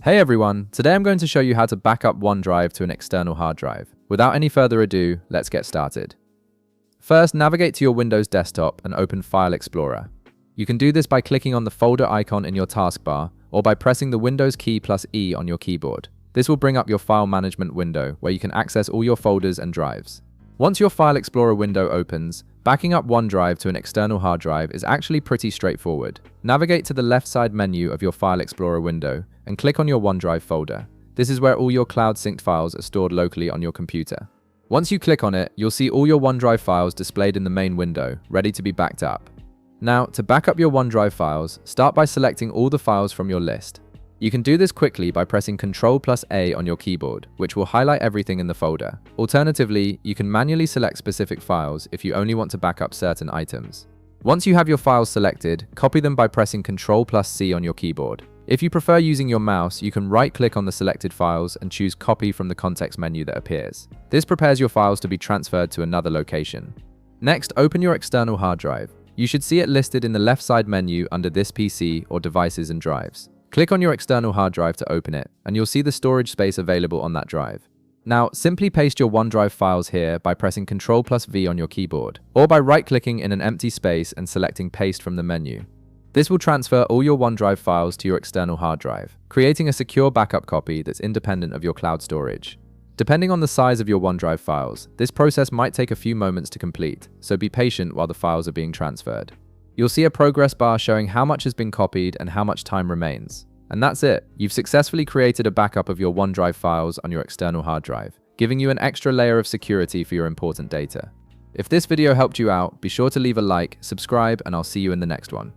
Hey everyone, today I'm going to show you how to back up OneDrive to an external hard drive. Without any further ado, let's get started. First, navigate to your Windows desktop and open File Explorer. You can do this by clicking on the folder icon in your taskbar or by pressing the Windows key plus E on your keyboard. This will bring up your file management window where you can access all your folders and drives. Once your File Explorer window opens, backing up OneDrive to an external hard drive is actually pretty straightforward. Navigate to the left side menu of your File Explorer window and click on your OneDrive folder. This is where all your cloud-synced files are stored locally on your computer. Once you click on it, you'll see all your OneDrive files displayed in the main window, ready to be backed up. Now, to back up your OneDrive files, start by selecting all the files from your list. You can do this quickly by pressing Ctrl plus A on your keyboard, which will highlight everything in the folder. Alternatively, you can manually select specific files if you only want to back up certain items. Once you have your files selected, copy them by pressing Ctrl plus C on your keyboard. If you prefer using your mouse, you can right-click on the selected files and choose Copy from the context menu that appears. This prepares your files to be transferred to another location. Next, open your external hard drive. You should see it listed in the left side menu under This PC or Devices and Drives. Click on your external hard drive to open it, and you'll see the storage space available on that drive. Now, simply paste your OneDrive files here by pressing Ctrl plus V on your keyboard, or by right-clicking in an empty space and selecting Paste from the menu. This will transfer all your OneDrive files to your external hard drive, creating a secure backup copy that's independent of your cloud storage. Depending on the size of your OneDrive files, this process might take a few moments to complete, so be patient while the files are being transferred. You'll see a progress bar showing how much has been copied and how much time remains. And that's it. You've successfully created a backup of your OneDrive files on your external hard drive, giving you an extra layer of security for your important data. If this video helped you out, be sure to leave a like, subscribe, and I'll see you in the next one.